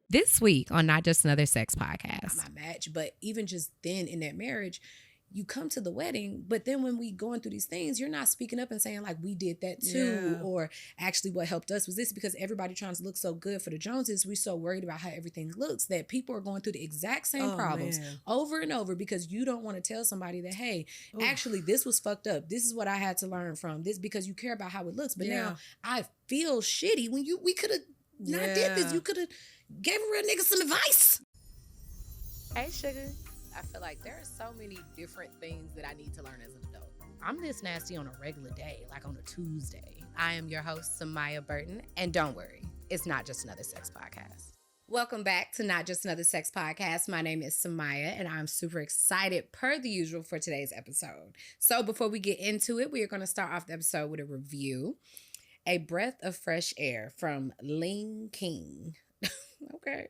This week on Not Just Another Sex Podcast. My match, but even just then in that marriage, you come to the wedding, but then when we going through these things, you're not speaking up and saying like we did that too, or actually what helped us was this, because everybody trying to look so good for the Joneses. We're so worried about how everything looks that people are going through the exact same problems over and over because you don't want to tell somebody that, hey, actually this was fucked up. This is what I had to learn from this, because you care about how it looks. But now I feel shitty when we could have not did this. You could have gave a real nigga some advice. Hey, sugar. I feel like there are so many different things that I need to learn as an adult. I'm this nasty on a regular day, like on a Tuesday. I am your host, Samaya Burton, and don't worry, it's not just another sex podcast. Welcome back to Not Just Another Sex Podcast. My name is Samaya, and I'm super excited, per the usual, for today's episode. So before we get into it, we are going to start off the episode with a review. A Breath of Fresh Air from Ling King. Okay.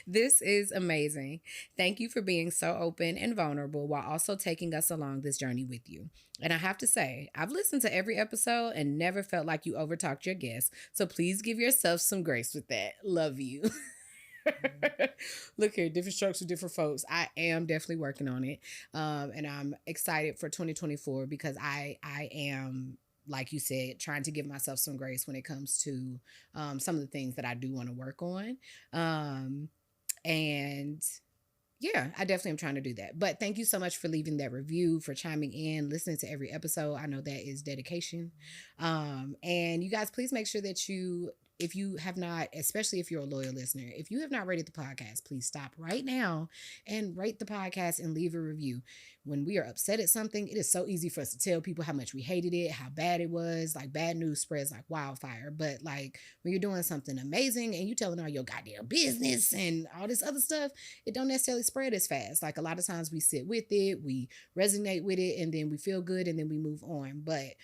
This is amazing. Thank you for being so open and vulnerable while also taking us along this journey with you. And I have to say, I've listened to every episode and never felt like you overtalked your guests. So please give yourself some grace with that. Love you. Look here, different strokes for different folks. I am definitely working on it. And I'm excited for 2024 because I am, like you said, trying to give myself some grace when it comes to some of the things that I do want to work on. And yeah, I definitely am trying to do that. But thank you so much for leaving that review, for chiming in, listening to every episode. I know that is dedication. And you guys, please make sure that if you have not, especially if you're a loyal listener, if you have not rated the podcast, please stop right now and rate the podcast and leave a review. When we are upset at something, it is so easy for us to tell people how much we hated it, how bad it was. Like, bad news spreads like wildfire. But like, when you're doing something amazing and you telling all your goddamn business and all this other stuff, it don't necessarily spread as fast. Like, a lot of times we sit with it, we resonate with it, and then we feel good and then we move on. But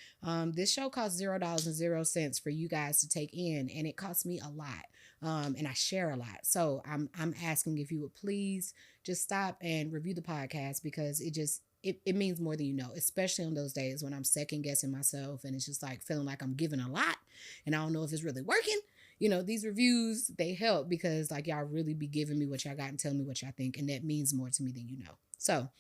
this show costs $0.00 for you guys to take in, and it costs me a lot. And I share a lot. So I'm asking if you would please just stop and review the podcast, because it means more than you know, especially on those days when I'm second guessing myself and it's just like feeling like I'm giving a lot and I don't know if it's really working. You know, these reviews, they help because like y'all really be giving me what y'all got and telling me what y'all think. And that means more to me than you know. So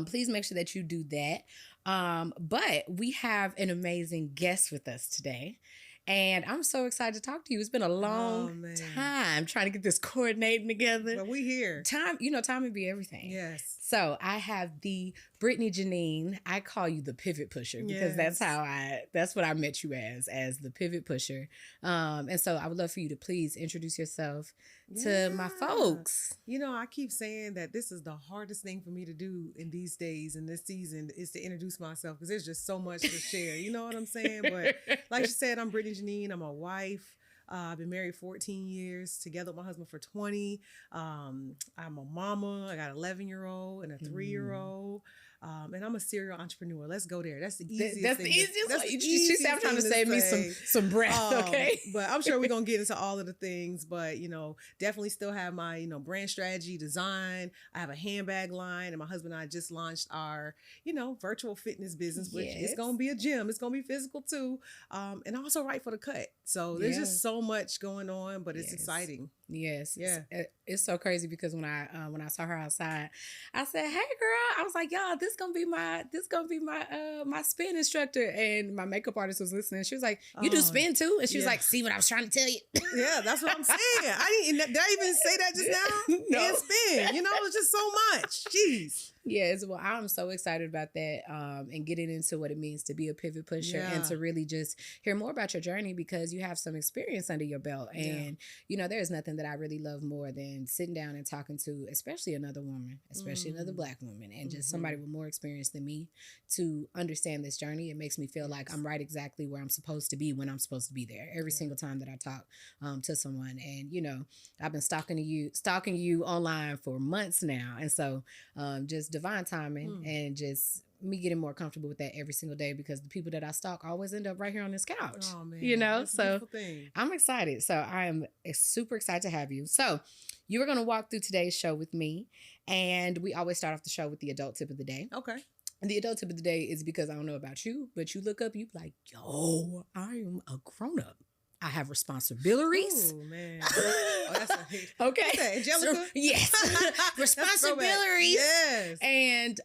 please make sure that you do that. But we have an amazing guest with us today. And I'm so excited to talk to you. It's been a long time trying to get this coordinating together. But we here. Time would be everything. Yes. So I have the Britney Jeanine. I call you the pivot pusher because that's what I met you as the pivot pusher. And so I would love for you to please introduce yourself to my folks. You know, I keep saying that this is the hardest thing for me to do in these days, in this season, is to introduce myself because there's just so much to share. You know what I'm saying? But like you said, I'm Britney Jeanine. I'm a wife. I've been married 14 years, together with my husband for 20. I'm a mama. I got an 11-year-old and a 3-year-old. And I'm a serial entrepreneur. Let's go there. That's the easiest. That's the easiest one. She said, I'm trying to save me some breath. Okay. But I'm sure we're going to get into all of the things, but you know, definitely still have my, you know, brand strategy, design. I have a handbag line, and my husband and I just launched our, you know, virtual fitness business, which is going to be a gym. It's going to be physical too. And I also write for the Cut. So there's just so much going on, but it's exciting. Yes. Yeah. It's so crazy because when I saw her outside, I said, "Hey girl," I was like, "Y'all, this gonna be my spin instructor." And my makeup artist was listening. She was like, "You do spin too?" And she was like, "See what I was trying to tell you?" Yeah, that's what I'm saying. Did I even say that just now? No. And spin. You know, it's just so much. Jeez. Yes, well, I'm so excited about that and getting into what it means to be a pivot pusher and to really just hear more about your journey because you have some experience under your belt. And, you know, there's nothing that I really love more than sitting down and talking to, especially another woman, especially another Black woman, and just somebody with more experience than me to understand this journey. It makes me feel like I'm right exactly where I'm supposed to be when I'm supposed to be there every single time that I talk to someone. And, you know, I've been stalking you online for months now. And so just divine timing and just me getting more comfortable with that every single day because the people that I stalk always end up right here on this couch. Oh man, you know, that's so a beautiful thing. I'm excited. So I am super excited to have you. So you are going to walk through today's show with me, and we always start off the show with the adult tip of the day. Okay. And the adult tip of the day is because I don't know about you, but you look up, you be like, yo, I am a grown up. I have responsibilities. Oh, man. Oh, that's okay. What's that, Angelica? So, yes. Responsibilities. Yes. And,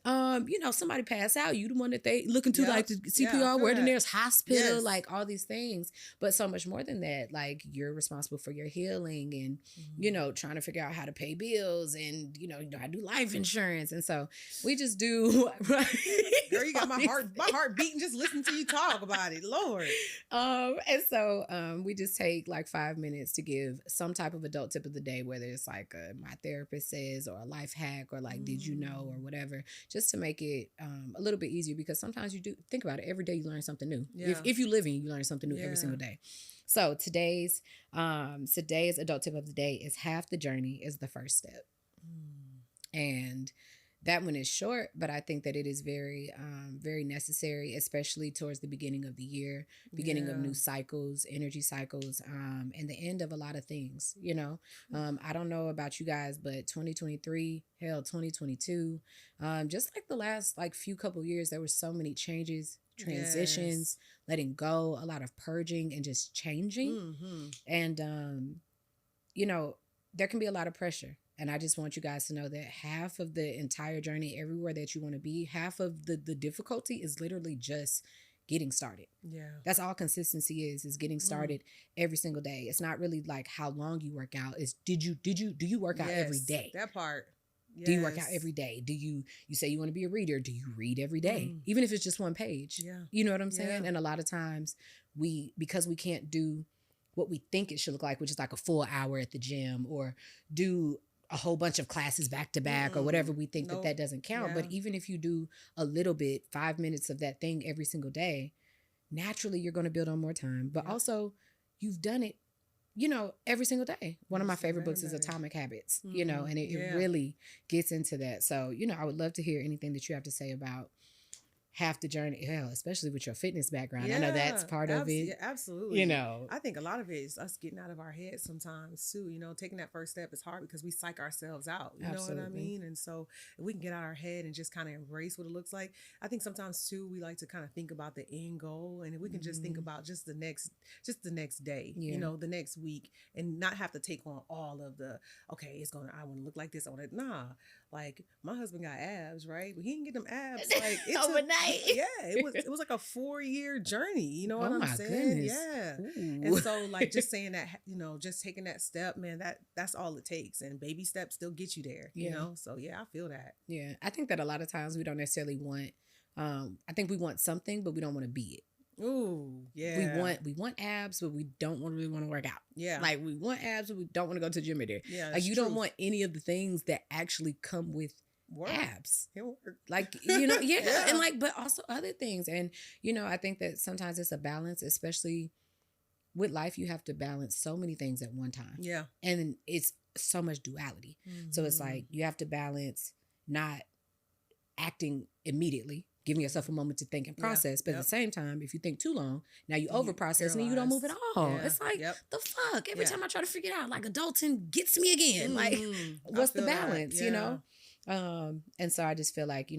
somebody pass out. You the one that they looking to, like the CPR, Yeah, where the nearest hospital, Yes. like all these things. But so much more than that. Like, you're responsible for your healing and, trying to figure out how to pay bills and, I do life insurance. And so we just do. Girl, you got my heart beating just listening to you talk about it. Lord. And so we just take like 5 minutes to give some type of adult tip of the day, whether it's like my therapist says or a life hack or like did you know or whatever, just to make it a little bit easier, because sometimes you do think about it, every day you learn something new. Yeah. If you live in, you learn something new every single day. So today's adult tip of the day is half the journey is the first step. And that one is short, but I think that it is very, very necessary, especially towards the beginning of the year, beginning of new cycles, energy cycles, and the end of a lot of things, I don't know about you guys, but 2023, 2022, just like the last few couple years, there were so many changes, transitions, letting go, a lot of purging and just changing. And, there can be a lot of pressure. And I just want you guys to know that half of the entire journey, everywhere that you want to be, half of the difficulty is literally just getting started. Yeah. That's all consistency is getting started every single day. It's not really like how long you work out. It's do you work out every day? That part. Yes. Do you work out every day? Do you say you want to be a reader? Do you read every day? Even if it's just one page. Yeah. You know what I'm saying? Yeah. And a lot of times because we can't do what we think it should look like, which is like a full hour at the gym or do a whole bunch of classes back to back or whatever, we think that doesn't count. But even if you do a little bit, 5 minutes of that thing every single day, naturally you're going to build on more time. But also you've done it, every single day. One of my favorite books is Atomic Habits, and it really gets into that. So, I would love to hear anything that you have to say about half the journey, especially with your fitness background. I know that's part of it. Yeah, absolutely. I think a lot of it is us getting out of our heads sometimes too. Taking that first step is hard because we psych ourselves out. You know what I mean? And so if we can get out of our head and just kind of embrace what it looks like. I think sometimes too, we like to kind of think about the end goal, and if we can just think about just the next day, the next week, and not have to take on all of the, I want to look like this. Like my husband got abs, right? But he didn't get them abs like it's overnight. It was like a 4-year journey. You know what I'm saying? Goodness. Yeah. Ooh. And so like just saying that, just taking that step, man, that's all it takes. And baby steps still get you there. So yeah, I feel that. Yeah. I think that a lot of times we don't necessarily want, I think we want something, but we don't want to be it. Ooh, yeah. We want abs, but we don't really want to work out. Yeah. Like we want abs, but we don't want to go to the gym either. Yeah. Like you don't want any of the things that actually come with abs. It work. Like, yeah. And but also other things. And, I think that sometimes it's a balance, especially with life. You have to balance so many things at one time. Yeah. And it's so much duality. So it's like you have to balance not acting immediately, giving yourself a moment to think and process. But at the same time, if you think too long, now you over process and you don't move at all. Yeah. It's like, the fuck? Every time I try to figure it out, like adulting gets me again. Like, what's the balance, And so I just feel like,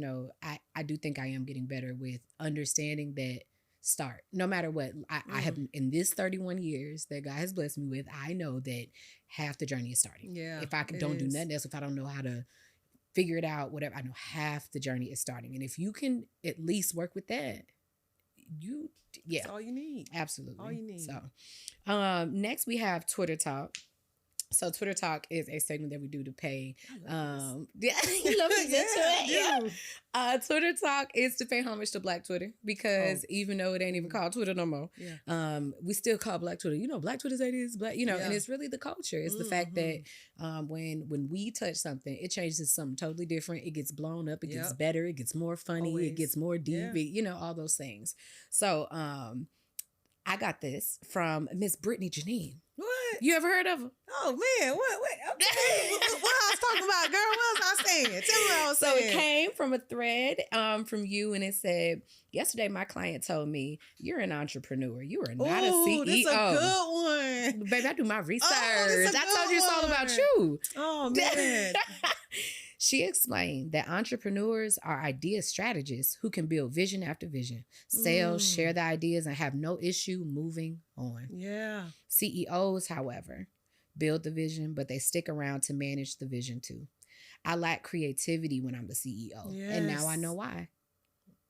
I do think I am getting better with understanding that start. No matter what, I have, in this 31 years that God has blessed me with, I know that half the journey is starting. Yeah. If I don't do nothing else, if I don't know how to figure it out, whatever, I know half the journey is starting. And if you can at least work with that, that's all you need. Absolutely. All you need. So next we have Twitter Talk. So Twitter Talk is a segment that we do to pay. You love it. Twitter Talk is to pay homage to Black Twitter, because even though it ain't even called Twitter no more, we still call Black Twitter. Black Twitter say this, Black, and it's really the culture. It's the fact that when we touch something, it changes something totally different. It gets blown up. It gets better. It gets more funny. Always. It gets more deep. All those things. So I got this from Miss Britney Jeanine. What? You ever heard of her? Oh, man. What? Okay. What I was talking about, girl? What was I saying? Tell me what I was saying. So it came from a thread from you, and it said, yesterday my client told me, you're an entrepreneur. You are not a CEO. That's a good one. Baby, I do my research. I told you it's all about you. Oh, man. She explained that entrepreneurs are idea strategists who can build vision after vision, sell, share the ideas, and have no issue moving on. Yeah. CEOs, however, build the vision, but they stick around to manage the vision too. I lack creativity when I'm the CEO. Yes. And now I know why.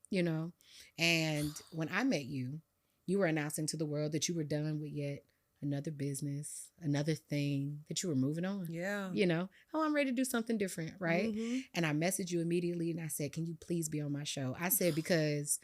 You know? And when I met you, you were announcing to the world that you were done with yet another business, another thing, that you were moving on. Yeah. You know, oh, I'm ready to do something different, right? And I messaged you immediately and I said, can you please be on my show? I said, because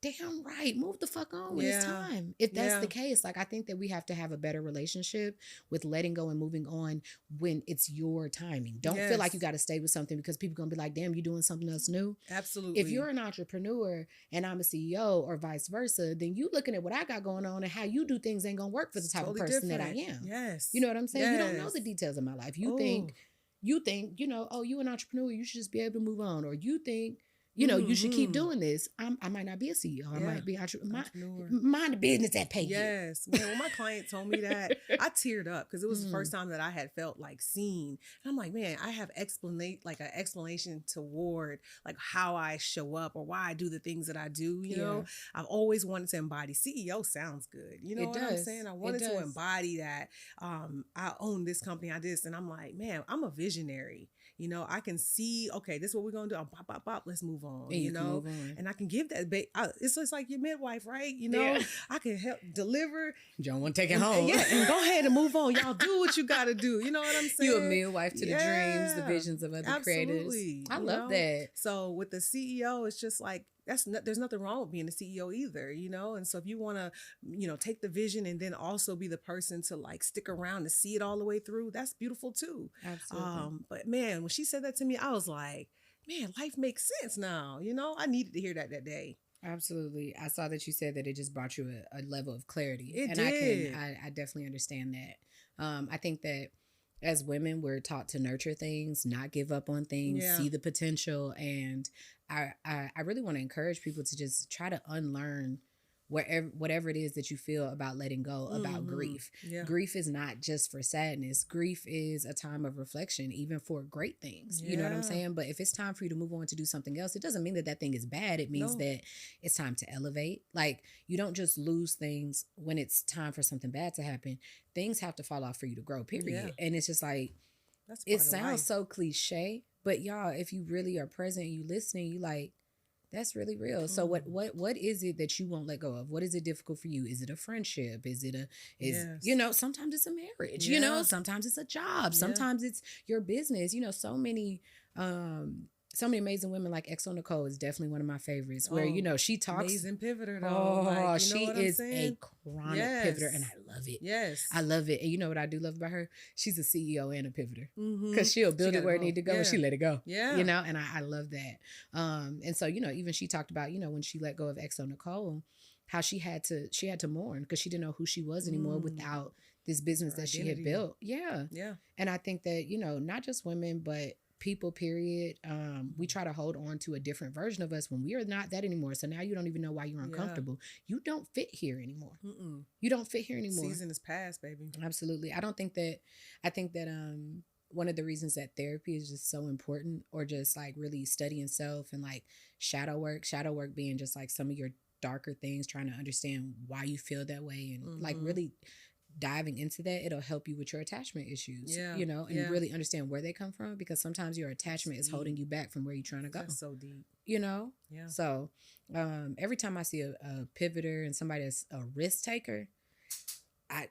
damn right, move the fuck on when it's time. If that's the case, like, I think that we have to have a better relationship with letting go and moving on when it's your timing. Don't feel like you got to stay with something because people going to be like, damn, you doing something else new. Absolutely. If you're an entrepreneur and I'm a CEO or vice versa, then you looking at what I got going on and how you do things ain't going to work for the type totally of person different. that I am. Yes. You know what I'm saying? You don't know the details of my life. You think, you know, oh, you an entrepreneur, you should just be able to move on. Or you think, you know, you should keep doing this. I might not be a CEO. I might be entrepreneur. Mind the business that pay you. Yes. Man, when my client told me that, I teared up because it was the first time that I had felt like seen. And I'm like, man, I have an explanation toward like how I show up or why I do the things that I do. You know, I've always wanted to embody. CEO sounds good. You know what I'm saying? I wanted to embody that. I own this company. I this. And I'm like, man, I'm a visionary. You know, I can see, okay, this is what we're going to do. Pop, pop, pop. Let's move on, you know, and I can give that. It's just like your midwife, right? You know, I can help deliver. You don't want to take it home. Yeah, and go ahead and move on. Y'all do what you got to do. You know what I'm saying? You a midwife to the dreams, the visions of other creators. I love that. So with the CEO, it's just like, there's nothing wrong with being a CEO either, you know? And so if you want to, you know, take the vision and then also be the person to like stick around and see it all the way through, that's beautiful too. Absolutely. But man, when she said that to me, I was like, man, life makes sense now. You know, I needed to hear that day. Absolutely. I saw that you said that it just brought you a level of clarity. It and did. I definitely understand that. I think that as women, we're taught to nurture things, not give up on things, see the potential. And I really want to encourage people to just try to unlearn whatever it is that you feel about letting go, about grief. Grief is not just for sadness. Grief is a time of reflection, even for great things. You know what I'm saying? But if it's time for you to move on to do something else, it doesn't mean that thing is bad. It means that it's time to elevate. Like, you don't just lose things when it's time for something bad to happen. Things have to fall off for you to grow, period. And it's just like, it sounds so cliche, but y'all, if you really are present, you listening, you like, that's really real. So what is it that you won't let go of? What is it difficult for you? Is it a friendship? You know, sometimes it's a marriage, you know, sometimes it's a job, sometimes it's your business, you know, so many amazing women. Like Exo Nicole is definitely one of my favorites, where, you know, she talks. Amazing pipitter though. Like, she is a chronic pivoter, and I love it. I love it. And you know what I do love about her? She's a CEO and a pivoter, because she'll build it where it need to go, and she let it go. You know, and I love that. And so, you know, even she talked about, you know, when she let go of Exo Nicole, how she had to mourn because she didn't know who she was anymore without this business that she had built. And I think that, you know, not just women, but people, period. We try to hold on to a different version of us when we are not that anymore. So now you don't even know why you're uncomfortable. You don't fit here anymore. You don't fit here anymore. Season is past, baby. Absolutely. I think that one of the reasons that therapy is just so important, or just like really studying self and like shadow work being just like some of your darker things, trying to understand why you feel that way, and like really diving into that, it'll help you with your attachment issues, you know, and really understand where they come from, because sometimes your attachment is holding you back from where you're trying to go. That's so deep. You know? So every time I see a pivoter and somebody that's a risk taker, I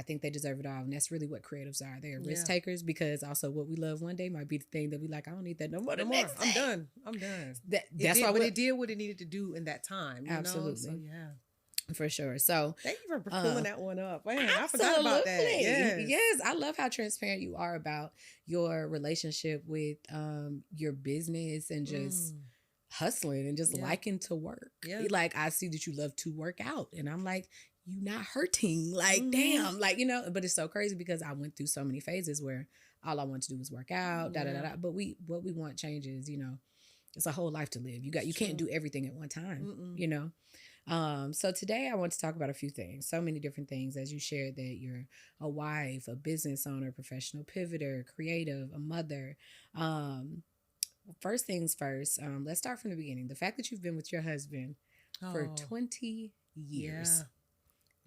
think they deserve it all. And that's really what creatives are. They're risk takers, because also what we love one day might be the thing that we like, I don't need that no more. I'm done. That's why it did what it needed to do in that time. You Absolutely. Know? So, for sure. So thank you for pulling that one up. Man, I forgot about that. Yes. I love how transparent you are about your relationship with your business and just hustling and just liking to work. Like, I see that you love to work out, and I'm like, you not hurting. Like, damn, like, you know, but it's so crazy because I went through so many phases where all I wanted to do was work out, But what we want changes, you know. It's a whole life to live. You can't do everything at one time, you know. So today I want to talk about a few things, so many different things, as you shared that you're a wife, a business owner, professional pivoter, creative, a mother. First things first, let's start from the beginning. The fact that you've been with your husband for 20 years.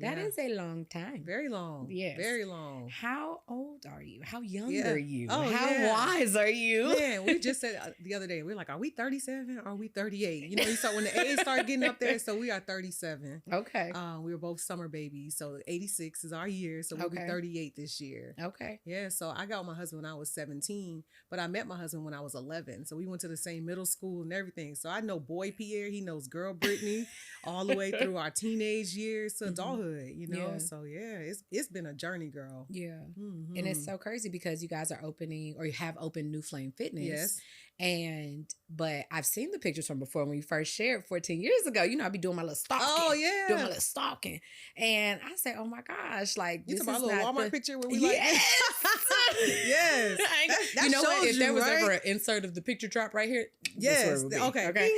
That is a long time. Very long. Yes. Very long. How old are you? How young are you? Oh, How wise are you? Man, we just said the other day, we're like, are we 37 or are we 38? You know, you start when the age start getting up there. So we are 37. Okay. We were both summer babies. So 86 is our year. So we'll be 38 this year. Okay. Yeah. So I got with my husband when I was 17, but I met my husband when I was 11. So we went to the same middle school and everything. So I know boy Pierre, he knows girl Britney all the way through our teenage years to adulthood. You know, so it's been a journey, girl. Yeah, and it's so crazy because you guys are opening or you have opened New Flame Fitness. Yes, but I've seen the pictures from before when you first shared 14 years ago. You know, I'd be doing my little stalking. Oh yeah, doing my little stalking, and I say, oh my gosh, like you this talking is about a little Walmart picture where we like yes. That you know what? If there was ever an insert of the picture drop right here, yes, okay.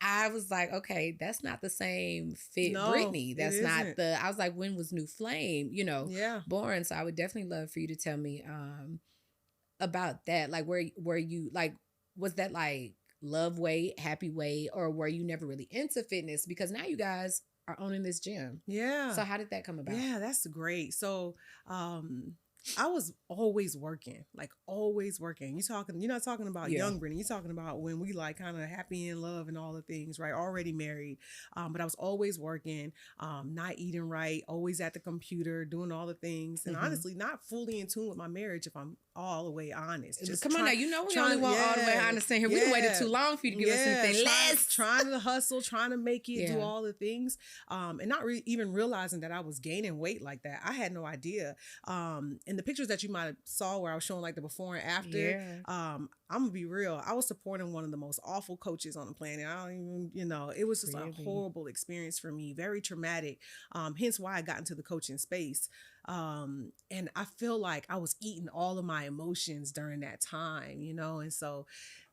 I was like, okay, that's not the same fit Britney. That's not the. I was like, when was New Flame? You know, born. So I would definitely love for you to tell me about that. Like, where you like, was that like love weight, happy weight, or were you never really into fitness? Because now you guys are owning this gym. Yeah. So how did that come about? Yeah, that's great. So, I was always working, like always working. You're not talking about young Britney. You're talking about when we like kind of happy in love and all the things, right? Already married. But I was always working, not eating right, always at the computer, doing all the things. And honestly, not fully in tune with my marriage, if I'm all the way honest. Just come on now, you know we only want all the way honest in here. We waited too long for you to give us anything less. Trying to hustle, trying to make it, do all the things. And not even realizing that I was gaining weight like that. I had no idea. And the pictures that you might have saw where I was showing like the before and after, I'm gonna be real. I was supporting one of the most awful coaches on the planet. I don't even, it was just a horrible experience for me, very traumatic. Hence why I got into the coaching space. And I feel like I was eating all of my emotions during that time, and so,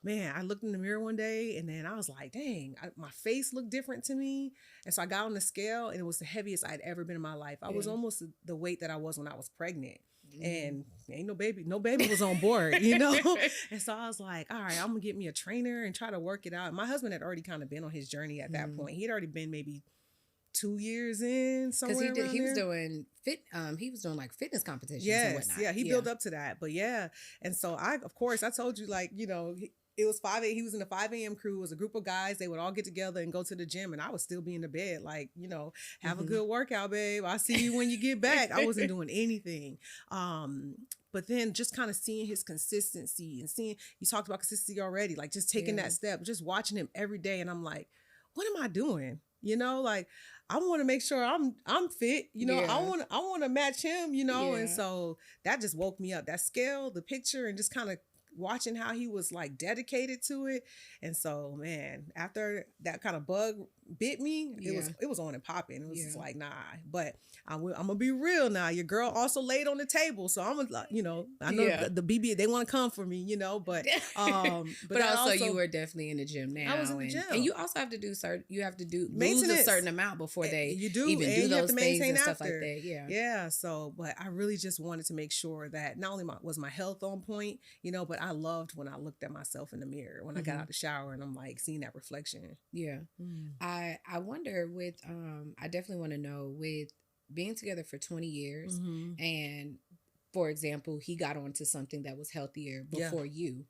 man, I looked in the mirror one day and then I was like, dang, my face looked different to me. And so I got on the scale and it was the heaviest I'd ever been in my life. I was almost the weight that I was when I was pregnant. And ain't no baby was on board, And so I was like, all right, I'm gonna get me a trainer and try to work it out. My husband had already kind of been on his journey at that point. He had already been maybe 2 years in somewhere. Because he was doing like fitness competitions and whatnot. Yeah, he built up to that. But and so I told you, like, it was 5 a.m. He was in the 5 a.m. crew. It was a group of guys. They would all get together and go to the gym. And I would still be in the bed, like, have a good workout, babe. I'll see you when you get back. I wasn't doing anything. But then just kind of seeing his consistency and seeing, you talked about consistency already, like just taking that step, just watching him every day. And I'm like, what am I doing? Like, I want to make sure I'm fit, I want to match him, and so that just woke me up. That scale, the picture, and just kind of watching how he was like dedicated to it. And so, man, after that kind of bug bit me, it was on and popping. It was just like, nah. But I'm gonna be real now. Your girl also laid on the table, so I'm gonna, I know the BB, they want to come for me, but but also you were definitely in the gym now. I was in the gym, and you also have to do lose a certain amount before they even do those things and stuff like that. Yeah. So, but I really just wanted to make sure that not only was my health on point, but I loved when I looked at myself in the mirror when I got out the shower and I'm like seeing that reflection. Yeah. I wonder with I definitely want to know with being together for 20 years and, for example, he got onto something that was healthier before you,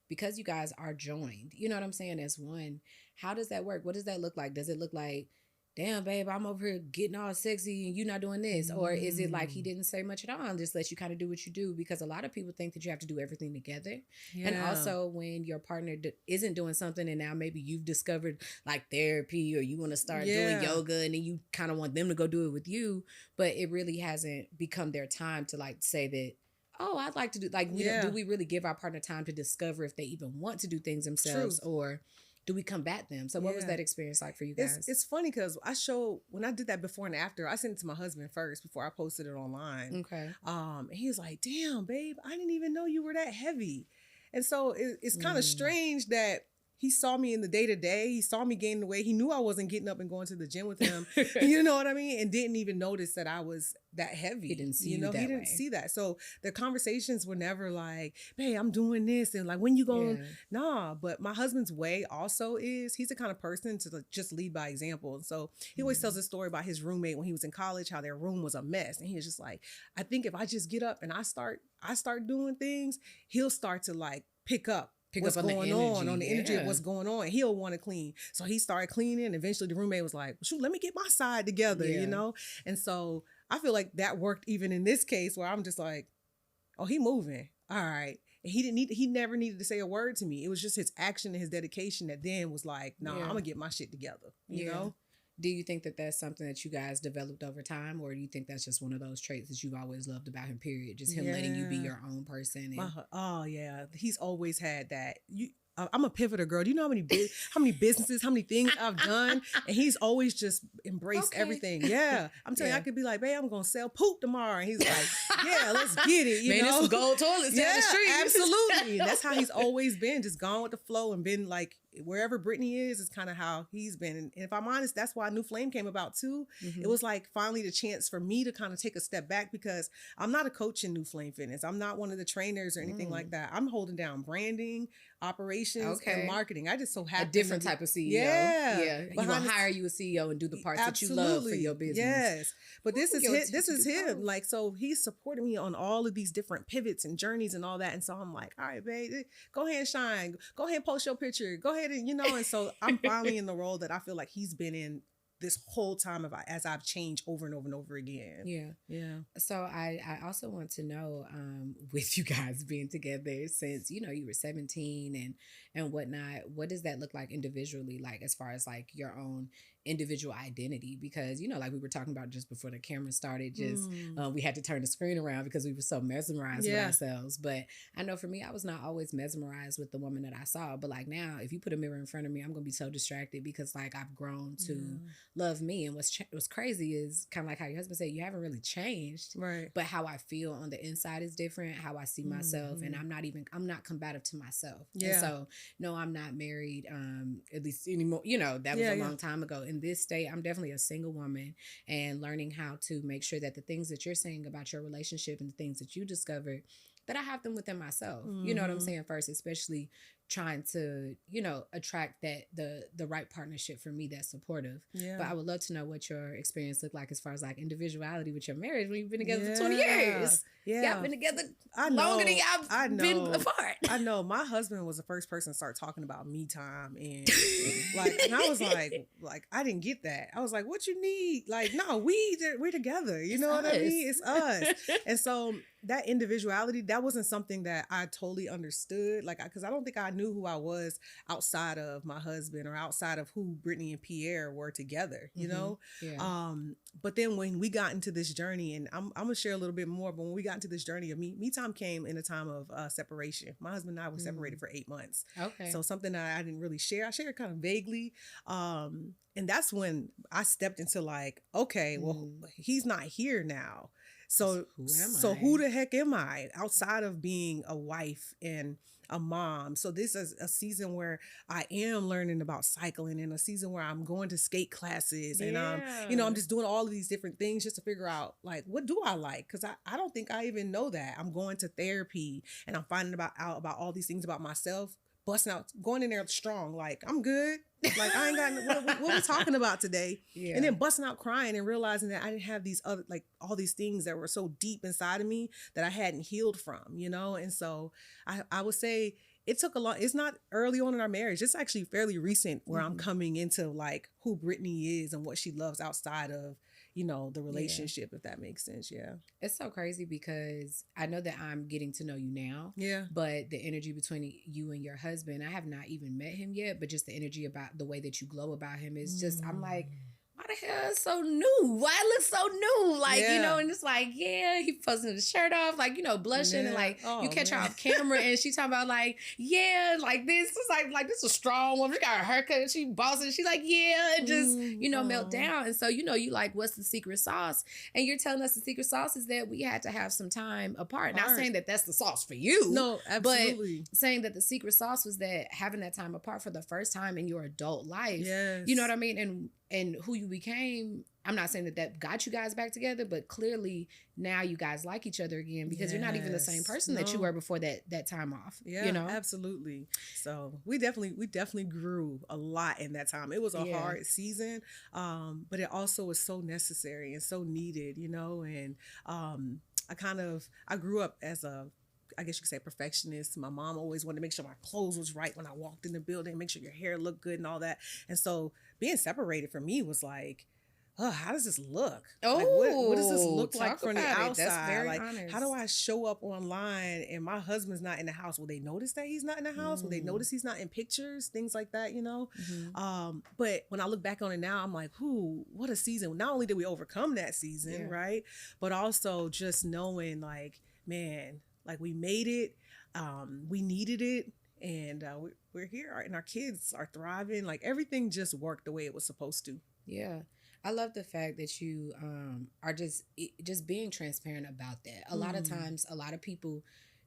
because you guys are joined, you know what I'm saying, as one. How does that work? What does that look like? Does it look like, damn, babe, I'm over here getting all sexy and you not doing this? Or is it like he didn't say much at all and just let you kind of do what you do? Because a lot of people think that you have to do everything together. Yeah. And also when your partner isn't doing something and now maybe you've discovered like therapy or you want to start doing yoga and then you kind of want them to go do it with you, but it really hasn't become their time to like say that, oh, I'd like to do, like, do we really give our partner time to discover if they even want to do things themselves? Or do we combat them? So what was that experience like for you guys? It's funny because when I did that before and after, I sent it to my husband first before I posted it online. Okay. And he was like, damn, babe, I didn't even know you were that heavy. And so it's kind of strange that, he saw me in the day-to-day. He saw me gaining the weight. He knew I wasn't getting up and going to the gym with him. You know what I mean? And didn't even notice that I was that heavy. He didn't see you know, that he didn't way. see that. So the conversations were never like, "Babe, I'm doing this," and like, "When you going?" Nah. But my husband's way also is he's the kind of person to just lead by example. And so he always tells a story about his roommate when he was in college, how their room was a mess, and he was just like, "I think if I just get up and I start doing things, he'll start to like pick up what's going on the energy of what's going on. He'll want to clean." So he started cleaning. Eventually the roommate was like, "Shoot, let me get my side together," you know? And so I feel like that worked even in this case where I'm just like, "Oh, he moving. All right." And he never needed to say a word to me. It was just his action and his dedication that then was like, "Nah, I'm gonna get my shit together." You know? Do you think that that's something that you guys developed over time, or do you think that's just one of those traits that you've always loved about him, period? Just him letting you be your own person? And... Oh, yeah. He's always had that. I'm a pivoter, girl. Do you know how many businesses, how many things I've done? And he's always just embraced everything. Yeah. I'm telling you, I could be like, "Babe, I'm going to sell poop tomorrow." And he's like, "Yeah, let's get it." You know? There's some gold toilets down the street. Absolutely. And that's how he's always been, just gone with the flow and been like, wherever Britney is kind of how he's been. And if I'm honest, that's why New Flame came about too. It was like finally the chance for me to kind of take a step back because I'm not a coach in New Flame Fitness. I'm not one of the trainers or anything like that. I'm holding down branding, operations, and marketing. I just so happen a different type of CEO. Yeah. You're going to hire you a CEO and do the parts that you love for your business. Yes. But this is him. Like, so he's supporting me on all of these different pivots and journeys and all that. And so I'm like, "All right, babe, go ahead and shine. Go ahead and post your picture. Go ahead and, you know," and so I'm finally in the role that I feel like he's been in this whole time as I've changed over and over and over again. Yeah. So I also want to know, with you guys being together since, you know, you were 17 and whatnot, what does that look like individually, like as far as like your own individual identity? Because, you know, like we were talking about just before the camera started, just we had to turn the screen around because we were so mesmerized with ourselves. But I know for me, I was not always mesmerized with the woman that I saw. But like now, if you put a mirror in front of me, I'm gonna be so distracted because like I've grown to love me. And what's crazy is kind of like how your husband said, you haven't really changed, right? But how I feel on the inside is different. How I see myself, and I'm not combative to myself. Yeah. And so no, I'm not married, at least anymore. You know, that was a long time ago. In this state, I'm definitely a single woman, and learning how to make sure that the things that you're saying about your relationship and the things that you discovered, that I have them within myself. You know what I'm saying? First, especially trying to, you know, attract the right partnership for me that's supportive. Yeah. But I would love to know what your experience looked like as far as like individuality with your marriage when you've been together for 20 years. Yeah. Y'all been together longer than y'all been apart. I know. My husband was the first person to start talking about me time, and like, and I was like, I didn't get that. I was like, "What you need?" Like, no, we're together. You know what I mean? It's us. And so that individuality, that wasn't something that I totally understood. Like, because I don't think I knew who I was outside of my husband or outside of who Britney and Pierre were together, you know? Yeah. But then when we got into this journey, and I'm going to share a little bit more, but when we got into this journey of me time came in a time of separation. My husband and I were separated for 8 months. Okay. So something that I didn't really share. I shared kind of vaguely. And that's when I stepped into like, okay, well, he's not here now. So who the heck am I outside of being a wife and a mom? So this is a season where I am learning about cycling, and a season where I'm going to skate classes, and I'm just doing all of these different things just to figure out like, what do I like? Because I don't think I even know that. I'm going to therapy, and I'm finding out about all these things about myself, busting out, going in there strong, like I'm good. Like I ain't got what we talking about today. Yeah. And then busting out crying and realizing that I didn't have these other, like all these things that were so deep inside of me that I hadn't healed from, you know? And so I would say it took a lot. It's not early on in our marriage. It's actually fairly recent where I'm coming into like who Britney is and what she loves outside of, you know, the relationship, if that makes sense. Yeah. It's so crazy because I know that I'm getting to know you now. Yeah. But the energy between you and your husband, I have not even met him yet, but just the energy about the way that you glow about him is just, I'm like, my the hell is so new? Why it looks so new? Like, you know, and it's like, yeah, he posting his shirt off, like, you know, blushing and like you catch her off camera and she talking about like, yeah, like this is like this is a strong woman. She got her haircut and she bossing. She's like, yeah, and just, you know, melt down. And so, you know, you like, what's the secret sauce? And you're telling us the secret sauce is that we had to have some time apart. Not saying that that's the sauce for you. No, absolutely. But saying that the secret sauce was that having that time apart for the first time in your adult life. Yes. You know what I mean? And who you became, I'm not saying that got you guys back together, but clearly now you guys like each other again because you're not even the same person that you were before that time off. Yeah, you know? Absolutely. So we definitely grew a lot in that time. It was a hard season, but it also was so necessary and so needed, you know, and I grew up as I guess you could say perfectionist. My mom always wanted to make sure my clothes was right when I walked in the building, make sure your hair looked good and all that. And so being separated for me was like, oh, how does this look? Oh, like, what does this look like from the outside? That's very like, honest. how do I show up online and my husband's not in the house? Will they notice that he's not in the house? Will they notice he's not in pictures? Things like that, you know? But when I look back on it now, I'm like, what a season. Not only did we overcome that season, right? But also just knowing like, man, like we made it, we needed it, and we're here, and our kids are thriving. Like everything just worked the way it was supposed to. Yeah. I love the fact that you are just being transparent about that. A lot of times, a lot of people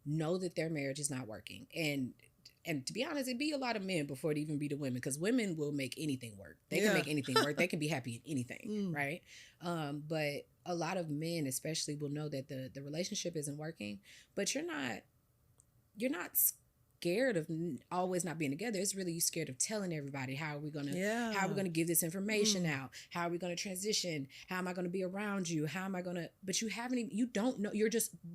know that their marriage is not working. And to be honest, it'd be a lot of men before it even be the women, because women will make anything work. They can make anything work. They can be happy in anything, right? But a lot of men especially will know that the relationship isn't working, but you're not scared of always not being together. It's really you scared of telling everybody how are we gonna give this information out? How are we gonna transition? How am I gonna be around you? How am I gonna? But you don't know.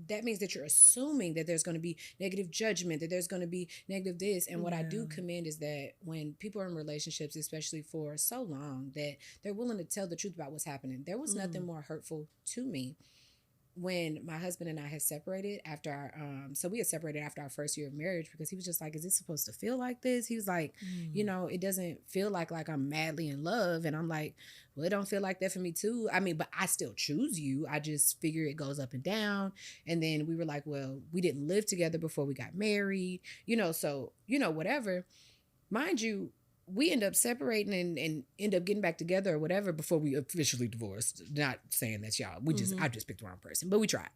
That means that you're assuming that there's gonna be negative judgment, that there's gonna be negative this. And what I do commend is that when people are in relationships, especially for so long, that they're willing to tell the truth about what's happening. There was nothing more hurtful to me when my husband and I had separated after our first year of marriage, because he was just like, is it supposed to feel like this? He was like, you know, it doesn't feel like I'm madly in love. And I'm like, well, it don't feel like that for me too. I mean, but I still choose you. I just figure it goes up and down. And then we were like, well, we didn't live together before we got married, you know, so, you know, whatever. Mind you, we end up separating and end up getting back together or whatever before we officially divorced. Not saying that's y'all. I just picked the wrong person, but we tried.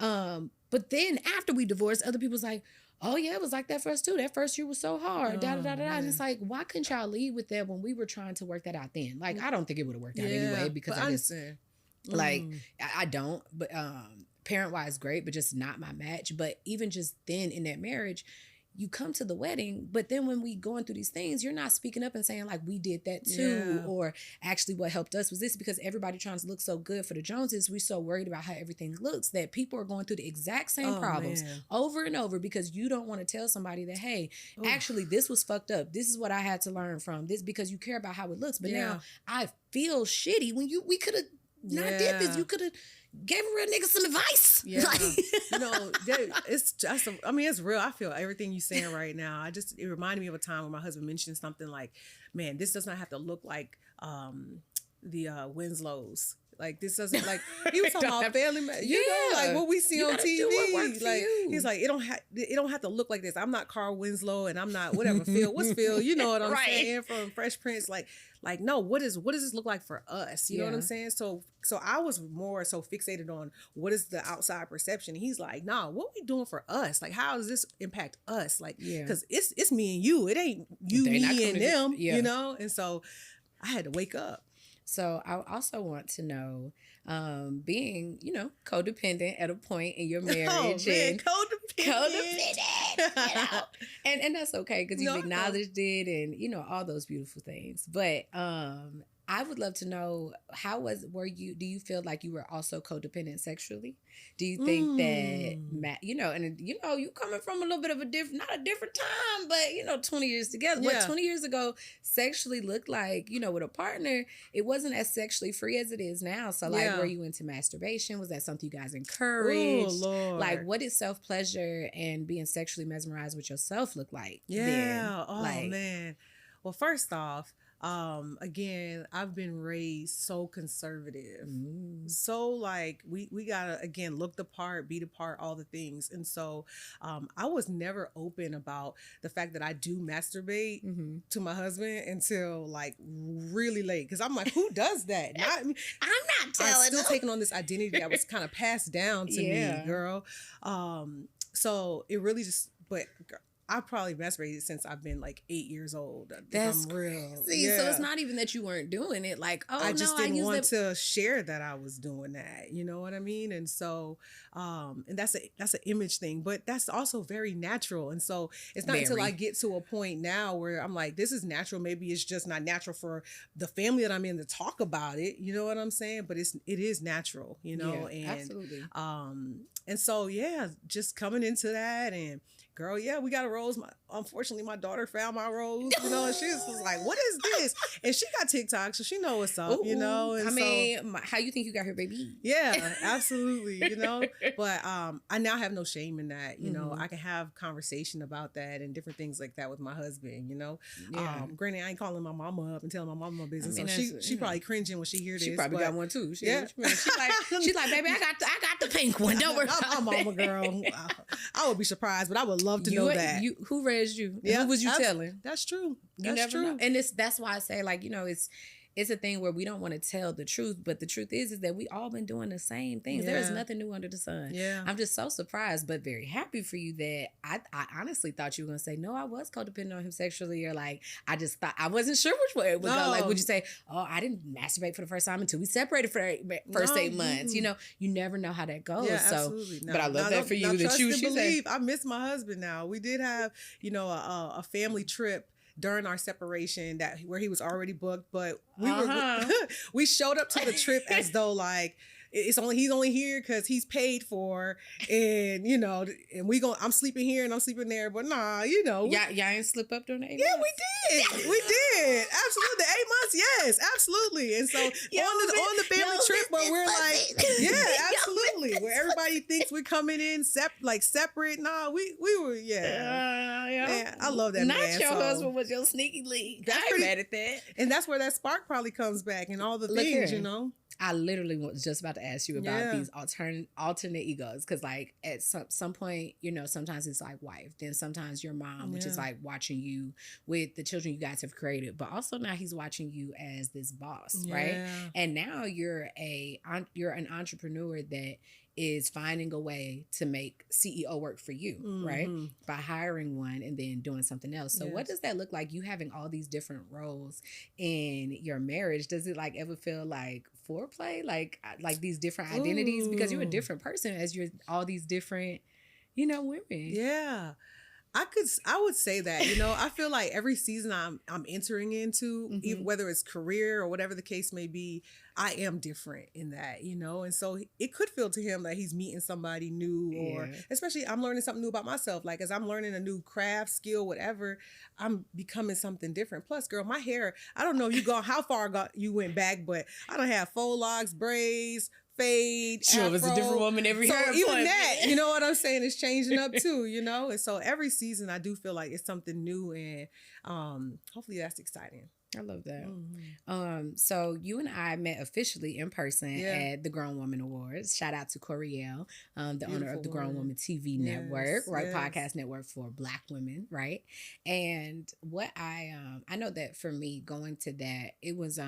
But then after we divorced, other people's like, oh yeah, it was like that for us too. That first year was so hard. And it's like, why couldn't y'all lead with that when we were trying to work that out then? Like, I don't think it would have worked out anyway, because I just like, I don't, but parent wise, great, but just not my match. But even just then in that marriage, you come to the wedding, but then when we going through these things, you're not speaking up and saying like, we did that too. Or actually what helped us was this, because everybody trying to look so good for the Joneses. We're so worried about how everything looks that people are going through the exact same problems over and over, because you don't want to tell somebody that, hey, actually this was fucked up. This is what I had to learn from this, because you care about how it looks. But now I feel shitty when we could have not did this. You could have gave a real nigga some advice. Yeah. Like, you know, it's just, it's real. I feel everything you're saying right now. It reminded me of a time when my husband mentioned something like, man, this does not have to look like the Winslows. Like, this doesn't, like, he was talking about family, you know, like what we see on TV. Like, he's like, it don't have to look like this. I'm not Carl Winslow, and I'm not whatever Phil. What's Phil? You know what I'm saying, from Fresh Prince. Like, no, what does this look like for us? You know what I'm saying? So I was more so fixated on what is the outside perception. He's like, nah, what we doing for us? Like, how does this impact us? Like, because it's me and you. It ain't you, me, and them. You know. And so I had to wake up. So I also want to know, being, you know, codependent at a point in your marriage. Codependent. You know? and that's okay, because you've acknowledged it and, you know, all those beautiful things. But I would love to know, do you feel like you were also codependent sexually? Do you think that, you know, and you know, you coming from a little bit of not a different time, but you know, 20 years together. What 20 years ago sexually looked like, you know, with a partner, it wasn't as sexually free as it is now. So like, were you into masturbation? Was that something you guys encouraged? Oh, Lord. Like, what did self-pleasure and being sexually mesmerized with yourself look like? Yeah. then? Oh, man. Well, first off, again, I've been raised so conservative. So like we gotta again look the part, be the part, all the things. And so I was never open about the fact that I do masturbate to my husband until like really late. Cause I'm like, who does that? Not me. I'm not telling I'm still them. taking on this identity that was kind of passed down to me, girl. So it really just, but I probably masturbated since I've been like 8 years old. That's real. See, so it's not even that you weren't doing it. Like, oh, I just didn't want to share that I was doing that. You know what I mean? And so, and that's an image thing, but that's also very natural. And so it's not until I get to a point now where I'm like, this is natural. Maybe it's just not natural for the family that I'm in to talk about it. You know what I'm saying? But it is natural. You know, and absolutely. And so yeah, just coming into that and. Girl, yeah, we got a rose. Unfortunately, my daughter found my rose, you know, and she was like, what is this? And she got TikTok, so she know what's up, you know. And I mean, how you think you got her baby? Yeah, absolutely, you know. But I now have no shame in that, you know. I can have conversation about that and different things like that with my husband, you know. Granted, I ain't calling my mama up and telling my mama my business. I mean, so she probably cringing when she hear this. She probably got one too. She's like, baby, I got the pink one. Don't worry about my mama, girl. I would be surprised, but I would love to know that. Who raised you? Who was you telling? That's true. You never know. And that's why I say, like, you know, it's a thing where we don't want to tell the truth, but the truth is that we all been doing the same things. There is nothing new under the sun. Yeah. I'm just so surprised, but very happy for you that I honestly thought you were going to say, no, I was codependent on him sexually, or like, I just thought, I wasn't sure which way it would go. Like, would you say, oh, I didn't masturbate for the first time until we separated for first 8 months. You know, you never know how that goes. Yeah, So, absolutely. but I love that for you. That you believe. I miss my husband now. We did have, you know, a family trip during our separation where he was already booked, but we showed up to the trip as though like he's only here because he's paid for, and you know, and I'm sleeping here and I'm sleeping there, but nah, you know, y'all ain't slip up during the 8 months? Yeah, we did, absolutely, 8 months, yes, absolutely. And so on the family trip, but we're like, yeah, absolutely, where everybody thinks we're coming in separate. Nah, we were, man, I love that. Not man. Your husband was your sneaky link. I ain't mad at that. And that's where that spark probably comes back and all the things, you know. I literally was just about to ask you about these alternate egos, because like at some point, you know, sometimes it's like wife, then sometimes your mom, which is like watching you with the children you guys have created, but also now he's watching you as this boss, right? And now you're an entrepreneur that is finding a way to make CEO work for you, right? By hiring one and then doing something else. So what does that look like? You having all these different roles in your marriage. Does it like ever feel like foreplay? Like these different identities? Because you're a different person as you're all these different, you know, women. Yeah. I would say that, you know, I feel like every season I'm entering into, even whether it's career or whatever the case may be, I am different in that, you know, and so it could feel to him that he's meeting somebody new, or especially I'm learning something new about myself. Like as I'm learning a new craft, skill, whatever, I'm becoming something different. Plus, girl, my hair, I don't know how far you went back, but I don't have faux locks, braids, fade, sure, afro. It's a different woman every so hair even that, you know what I'm saying, is changing up too, you know. And so every season I do feel like it's something new, and hopefully that's exciting. I love that. So you and I met officially in person at the Grown Woman Awards. Shout out to Coriel, the owner of the Grown Woman TV network, right? Podcast network for Black women, right? And what I know that for me going to that, it was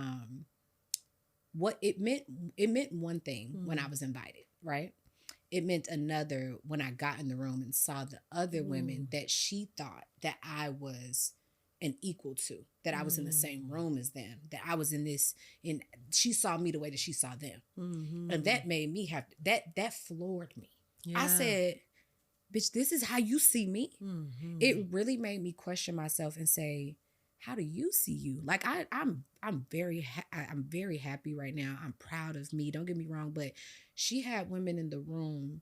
what it meant one thing when I was invited, right? It meant another when I got in the room and saw the other women that she thought that I was an equal to, that I was in the same room as them, that I was she saw me the way that she saw them. And that made me that floored me. I said, bitch, this is how you see me. It really made me question myself and say, how do you see you? Like I'm very happy right now. I'm proud of me. Don't get me wrong, but she had women in the room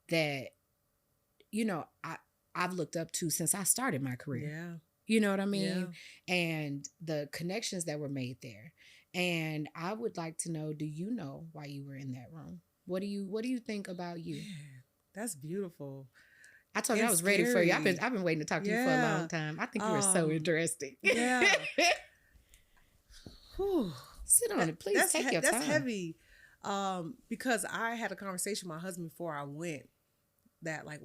that, you know, I've looked up to since I started my career. Yeah. You know what I mean? And the connections that were made there. And I would like to know, do you know why you were in that room? What do you think about you? Yeah, that's beautiful. I told you I was ready for you. I've been waiting to talk to you for a long time. I think you were so interesting. Yeah. Whew. Sit on it, please. Take your time. That's heavy. Because I had a conversation with my husband before I went that like,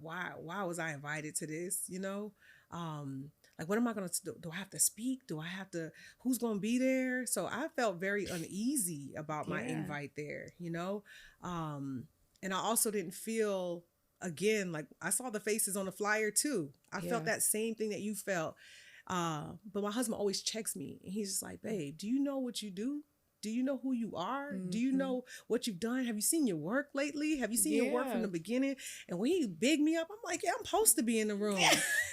why was I invited to this? You know, like, what am I going to do? Do I have to speak? Do I have to, who's going to be there? So I felt very uneasy about my invite there, you know? And I also didn't feel, again, like I saw the faces on the flyer too. I felt that same thing that you felt. But my husband always checks me and he's just like, babe, do you know what you do? Do you know who you are? Do you know what you've done? Have you seen your work lately? Have you seen your work from the beginning? And when he bigged me up, I'm like, yeah, I'm supposed to be in the room.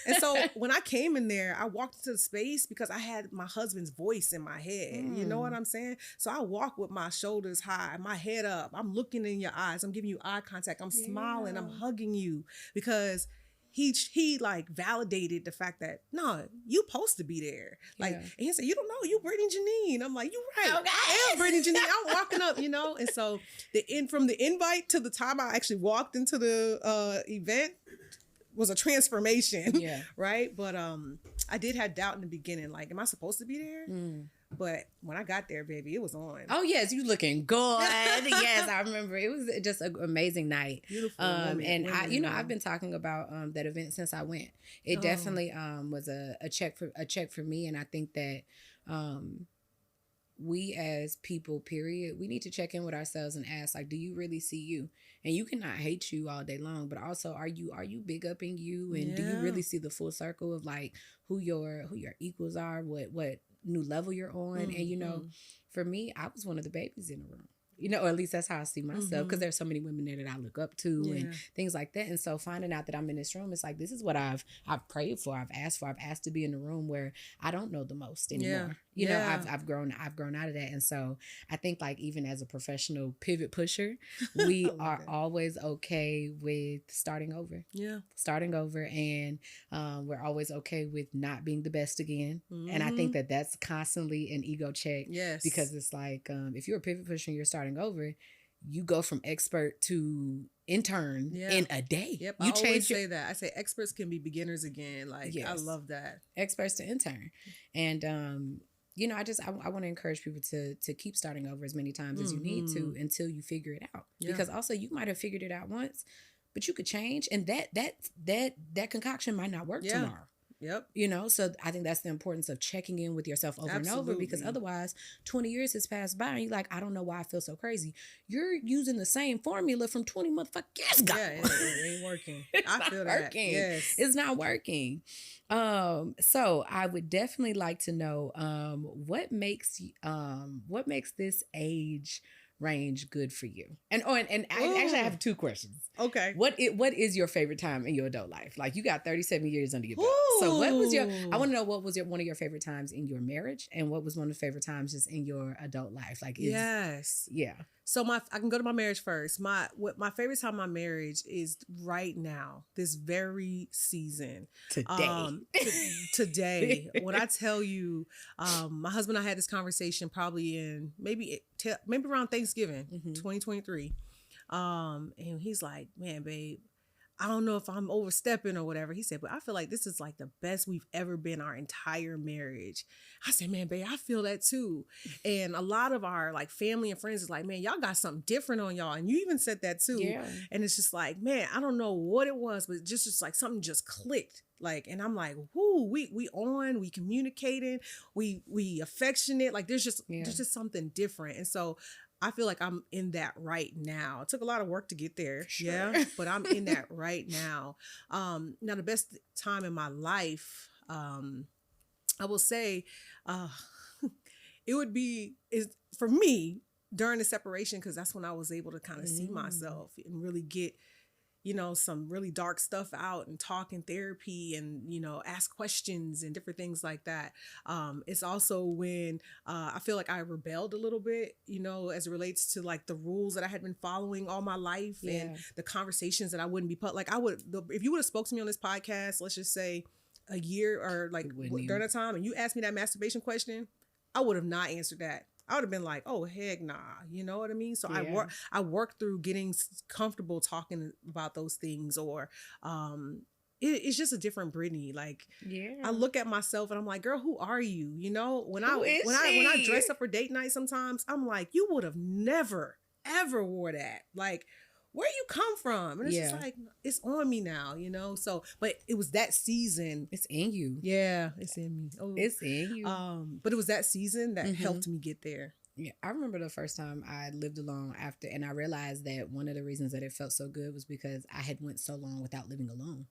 And so when I came in there, I walked into the space because I had my husband's voice in my head. You know what I'm saying? So I walk with my shoulders high, my head up. I'm looking in your eyes. I'm giving you eye contact. I'm smiling. I'm hugging you because he like validated the fact that no, you supposed to be there. Like, and he said, you don't know, you Britney Jeanine. I'm like, you right. Okay. I am Britney Jeanine. I'm walking up, you know? And so from the invite to the time I actually walked into the event was a transformation. Yeah. Right. But I did have doubt in the beginning. Like, am I supposed to be there? But when I got there, baby, it was on. Oh, yes. You looking good. Yes, I remember. It was just an amazing night. Beautiful. And I've been talking about that event since I went. It definitely was a check for me. And I think that we as people, period, we need to check in with ourselves and ask, like, do you really see you? And you cannot hate you all day long, but also are you big upping you? And do you really see the full circle of like who your equals are, what new level you're on? And you know, for me, I was one of the babies in the room. You know, or at least that's how I see myself, because there's so many women there that I look up to and things like that. And so finding out that I'm in this room, it's like, this is what I've prayed for. I've asked for. I've asked to be in a room where I don't know the most anymore. You know, I've grown out of that. And so I think like even as a professional pivot pusher, we are always okay with starting over. Yeah. Starting over. And we're always okay with not being the best again. And I think that that's constantly an ego check. Yes. Because it's like, if you're a pivot pusher and you're starting over, you go from expert to intern in a day. Yep, I always say that. I say experts can be beginners again. Like, I love that. Experts to intern. And, you know, I want to encourage people to keep starting over as many times as you need to until you figure it out. Yeah. Because also you might have figured it out once, but you could change, and that concoction might not work tomorrow. Yep. You know, so I think that's the importance of checking in with yourself over and over, because otherwise 20 years has passed by and you're like, I don't know why I feel so crazy. You're using the same formula from 20 motherfucking years ago. Yeah, it ain't working. I feel that. Yes. It's not working. So I would definitely like to know what makes this age range good for you? And I have two questions. Okay. What is your favorite time in your adult life? Like, you got 37 years under your belt. So I want to know what was one of your favorite times in your marriage, and what was one of the favorite times just in your adult life? Like, yes. Yeah. So I can go to my marriage first. My favorite time in my marriage is right now, this very season. Today. When I tell you, my husband and I had this conversation probably in maybe around Thanksgiving, 2023. And he's like, man, babe, I don't know if I'm overstepping or whatever. He said, but I feel like this is like the best we've ever been our entire marriage. I said, man, babe, I feel that too. And a lot of our like family and friends is like, man, y'all got something different on y'all. And you even said that too. Yeah. And it's just like, man, I don't know what it was, but just like something just clicked. Like, and I'm like, whoo, we communicating, we affectionate. Like there's just something different. And so I feel like I'm in that right now. It took a lot of work to get there. Sure. Yeah. But I'm in that right now. Now the best time in my life, I will say, it would be for me during the separation, because that's when I was able to kind of see myself and really get, you know, some really dark stuff out and talk in therapy and, you know, ask questions and different things like that. It's also when I feel like I rebelled a little bit, you know, as it relates to like the rules that I had been following all my life and the conversations that I wouldn't be like if you would have spoke to me on this podcast, let's just say a year or like during that time, and you asked me that masturbation question, I would have not answered that. I would have been like, oh, heck nah. You know what I mean? So I worked through getting comfortable talking about those things, or it's just a different Britney. Like, I look at myself and I'm like, girl, who are you? You know, when I dress up for date night, sometimes I'm like, you would have never ever wore that. Like, where you come from? And it's just like, it's on me now, you know? So, but it was that season. It's in you. Yeah, it's in me. Oh. It's in you. But it was that season that helped me get there. Yeah, I remember the first time I lived alone after, and I realized that one of the reasons that it felt so good was because I had went so long without living alone.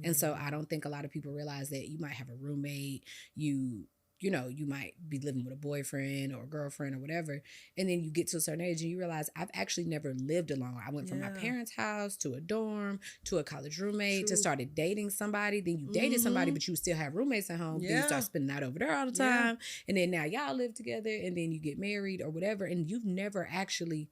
And so I don't think a lot of people realize that you might have a roommate, you know, you might be living with a boyfriend or a girlfriend or whatever. And then you get to a certain age and you realize I've actually never lived alone. I went from my parents' house to a dorm to a college roommate to started dating somebody. Then you dated somebody, but you still have roommates at home. Then you start spending out over there all the time. And then now y'all live together and then you get married or whatever. And you've never actually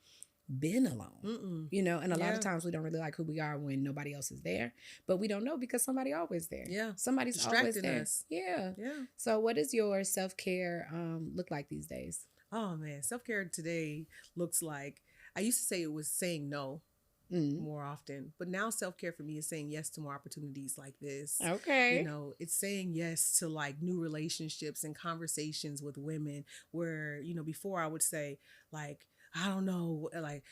been alone, you know, and a lot of times we don't really like who we are when nobody else is there, but we don't know because somebody always there. Yeah. Somebody's always there. Us. Yeah. So what does your self-care look like these days? Oh man, self-care today looks like, I used to say it was saying no more often, but now self-care for me is saying yes to more opportunities like this. Okay. You know, it's saying yes to like new relationships and conversations with women where, you know, before I would say like, I don't know, like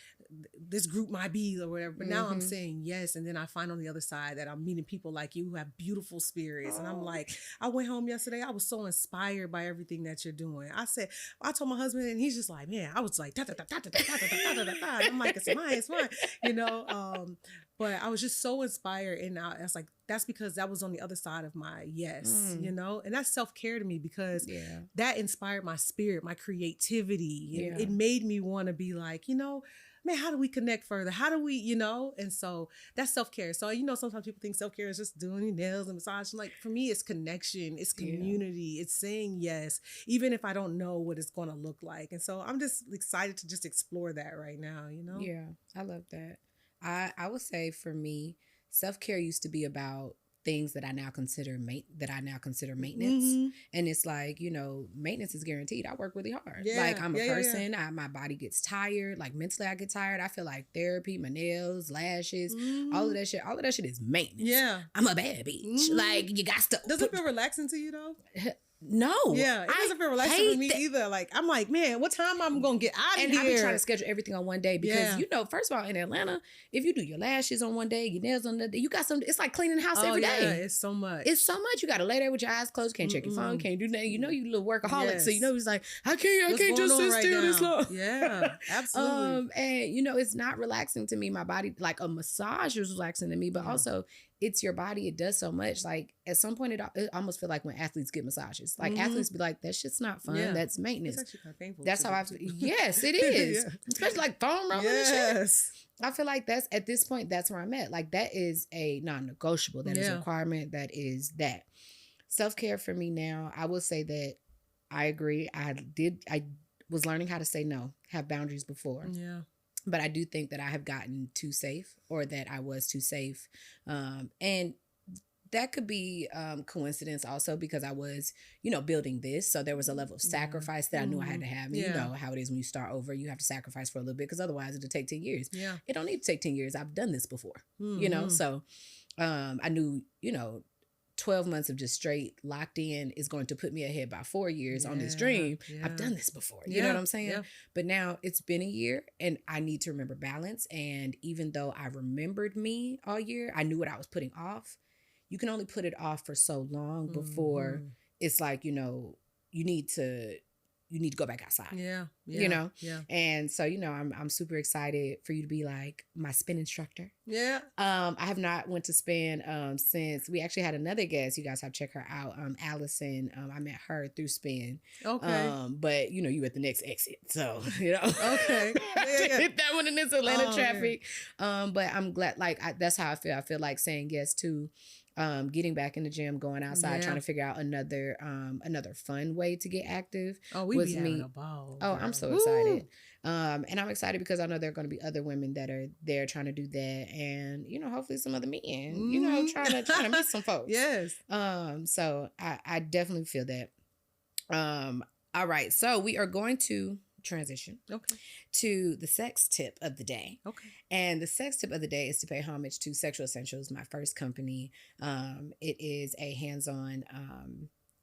this group might be or whatever. But now I'm saying yes. And then I find on the other side that I'm meeting people like you who have beautiful spirits. And I'm like, I went home yesterday. I was so inspired by everything that you're doing. I told my husband and he's just like, man, I was like, da, da, da, da, da, da, da, da, da, da, da. I'm like, it's fine, you know? But I was just so inspired. And I was like, that's because that was on the other side of my yes, you know? And that's self-care to me because that inspired my spirit, my creativity. It made me want to be like, you know, man, how do we connect further? How do we, you know? And so that's self-care. So, you know, sometimes people think self-care is just doing your nails and massage. Like for me, it's connection, it's community, it's saying yes, even if I don't know what it's going to look like. And so I'm just excited to just explore that right now, you know? Yeah, I love that. I would say for me, self-care used to be about things that I now consider maintenance. And it's like, you know, maintenance is guaranteed. I work really hard. Like I'm a person, my body gets tired. Like mentally I get tired. I feel like therapy, my nails, lashes, all of that shit is maintenance. Yeah. I'm a bad bitch. Like you got stuff. Does it feel relaxing to you though? No. Yeah, it doesn't feel relaxing for me either. Like, I'm like, man, what time I'm going to get out of here? And I've been trying to schedule everything on one day because, you know, first of all, in Atlanta, if you do your lashes on one day, your nails on the day, you got some, it's like cleaning the house every day. Yeah, it's so much. It's so much. You got to lay there with your eyes closed, can't check your phone, can't do nothing. You know, you little workaholic. So, you know, it's like, I can't just sit still this long. Yeah, absolutely. And, you know, it's not relaxing to me. My body, like a massage is relaxing to me, but also it's your body. It does so much. Like at some point, it almost feel like when athletes get massages, like athletes be like, that shit's not fun. That's maintenance. It's actually kind of painful. That's how I feel. Yes, it is. Especially like foam rolling and shit. I feel like that's at this point, that's where I'm at. Like that is a non-negotiable. That is a requirement. That is that. Self-care for me now, I will say that I agree. I was learning how to say no, have boundaries before. Yeah. But I do think that I have gotten too safe or that I was too safe. And that could be coincidence also because I was, you know, building this. So there was a level of sacrifice that I knew I had to have. And you know how it is when you start over, you have to sacrifice for a little bit because otherwise it'll take 10 years. Yeah. It don't need to take 10 years. I've done this before, you know? So I knew, you know, 12 months of just straight locked in is going to put me ahead by 4 years on this dream. I've done this before. You know what I'm saying? But now it's been a year and I need to remember balance. And even though I remembered me all year, I knew what I was putting off. You can only put it off for so long before it's like, you know, you need to go back outside. You know? And so, you know, I'm super excited for you to be like my spin instructor. I have not went to spin since we actually had another guest. You guys have to check her out. Allison. I met her through spin. Okay. But you know, you at the next exit. So, you know. Okay. Hit that one in this Atlanta traffic. But I'm glad, like that's how I feel. I feel like saying yes to getting back in the gym, going outside, trying to figure out another fun way to get active. Oh, we be having a ball. Oh, I'm so excited. And I'm excited because I know there are going to be other women that are there trying to do that, and you know, hopefully some other men, you know, trying to meet some folks. Yes. So I definitely feel that. All right, so we are going to transition Okay. to the sex tip of the day. Okay. And the sex tip of the day is to pay homage to Sexual Essentials, my first company. It is a hands-on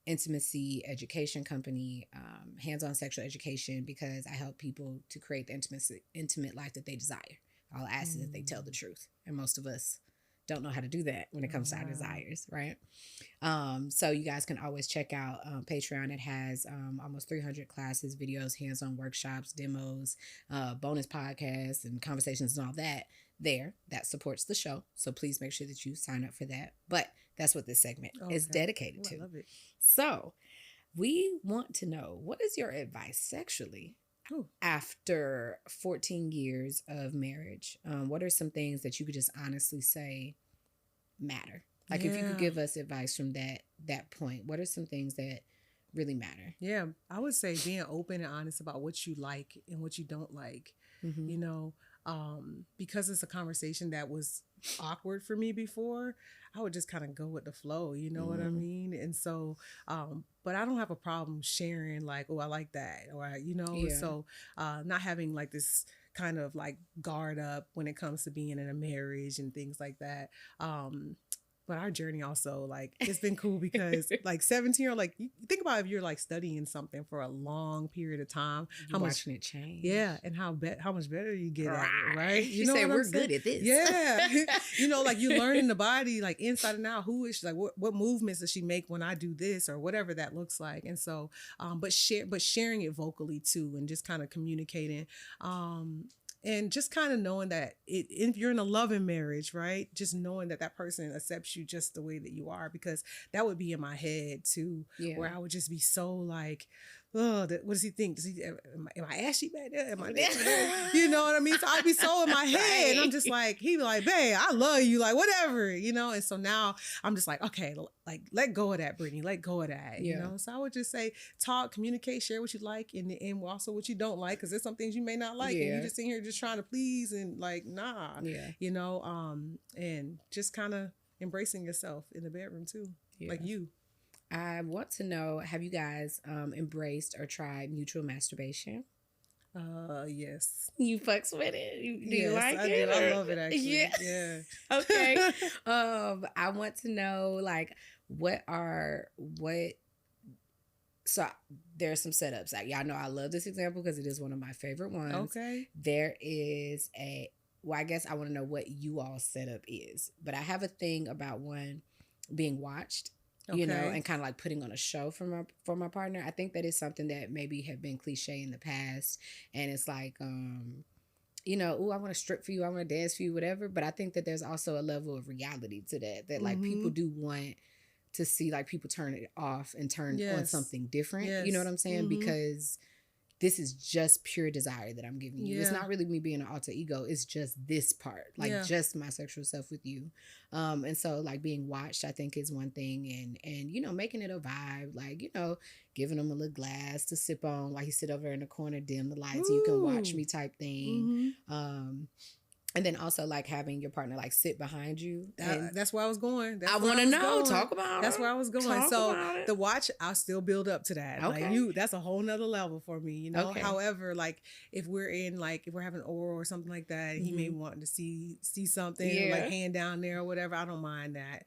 intimacy education company, hands-on sexual education, because I help people to create the intimate life that they desire. All I ask is that they tell the truth. And most of us don't know how to do that when it comes to our desires, right? So you guys can always check out Patreon. It has almost 300 classes, videos, hands-on workshops, demos, bonus podcasts, and conversations and all that there that supports the show. So please make sure that you sign up for that. But that's what this segment is dedicated to. I love it. So we want to know, what is your advice sexually after 14 years of marriage? What are some things that you could just honestly say matter? Like if you could give us advice from that point, what are some things that really matter? Yeah, I would say being open and honest about what you like and what you don't like. You know, because it's a conversation that was awkward for me before, I would just kind of go with the flow, you know what I mean? And so, but I don't have a problem sharing like, oh, I like that, or, you know, so not having like this kind of like guard up when it comes to being in a marriage and things like that. But our journey also, like, it's been cool because like 17 or like, you think about if you're like studying something for a long period of time, how much it change. Yeah. And how much better you get at it, right? You know, say we're good at this. Yeah. You know, like you learn in the body, like inside and out, who is she, like what movements does she make when I do this or whatever that looks like. And so, but sharing it vocally too, and just kind of communicating, and just kind of knowing that if you're in a loving marriage, right? Just knowing that that person accepts you just the way that you are, because that would be in my head too, where I would just be so like, oh, what does he think? Am I ashy back there? Am I there? You know what I mean? So I'd be so in my head. And I'm just like, he'd be like, babe, I love you, like whatever, you know? And so now I'm just like, okay, like let go of that, Brittany, let go of that, you know? So I would just say, talk, communicate, share what you like and also what you don't like, because there's some things you may not like and you're just in here just trying to please and like, nah, you know? And just kind of embracing yourself in the bedroom too, like you. I want to know, have you guys embraced or tried mutual masturbation? Yes. You fucks with it? Do you like it? I love it actually. Yeah. Okay. I want to know, like, so there's some setups. Like, y'all know I love this example because it is one of my favorite ones. Okay. There is I guess I want to know what you all setup is, but I have a thing about one being watched. You know, and kind of like putting on a show for my partner. I think that is something that maybe have been cliche in the past. And it's like, you know, oh, I want to strip for you. I want to dance for you, whatever. But I think that there's also a level of reality to that like people do want to see like people turn it off and turn on something different. You know what I'm saying? Because this is just pure desire that I'm giving you. It's not really me being an alter ego. It's just this part, like just my sexual self with you. And so like being watched, I think is one thing, and you know, making it a vibe, like, you know, giving them a little glass to sip on while you sit over in the corner, dim the lights, and you can watch me type thing. And then also like having your partner like sit behind you. That's where I was going. I want to know. Talk about it. That's where I was going. So the watch, I'll still build up to that. Okay. Like that's a whole nother level for me, you know. However, like if we're having oral or something like that, he may want to see something like hand down there or whatever. I don't mind that.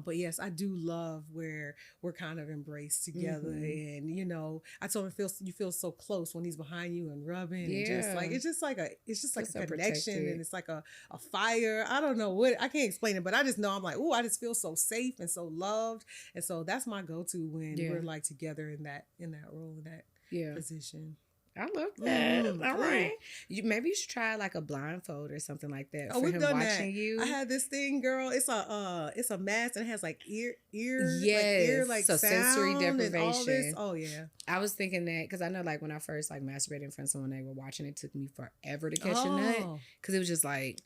But yes, I do love where we're kind of embraced together, and you know, I told him you feel so close when he's behind you and rubbing, and it's just like a connection, protected. And it's like a fire. I don't know what, I can't explain it, but I just know I'm like, oh, I just feel so safe and so loved. And so that's my go-to when we're like together in that role, in that position. I love that. All right. Maybe you should try like a blindfold or something like that. Oh, for we've him done watching that. you. I had this thing, girl. It's a mask and it has like ear so sound sensory deprivation. And all this. Oh yeah. I was thinking that because I know like when I first like masturbated in front of someone, they were watching. It took me forever to catch a nut because it was just like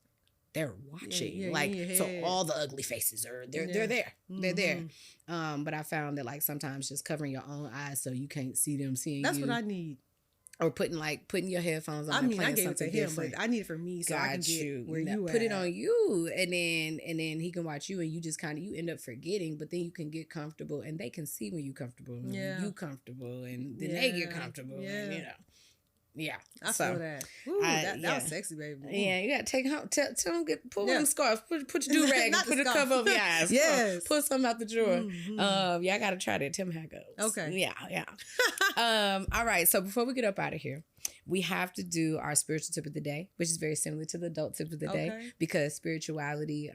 they're watching, so all the ugly faces are they're there, they're there. But I found that like sometimes just covering your own eyes so you can't see them seeing you. That's what I need. Or putting your headphones on. I mean, I gave it to him, different. but I need it for me so I can get where you put it on you, and then he can watch you, and you just kind of you end up forgetting, but then you can get comfortable, and they can see when you comfortable, and you comfortable, and then they get comfortable, and you know. Yeah. I feel that. Ooh, that was sexy, baby. Ooh. Yeah, you gotta take home. Tell them pull one of them scarves. Put your do rag and put a cover over your eyes. Yes. Pull something out the drawer. Yeah, I gotta try that. Tell me how it goes. Okay. Yeah. All right. So before we get up out of here, we have to do our spiritual tip of the day, which is very similar to the adult tip of the day, because spirituality,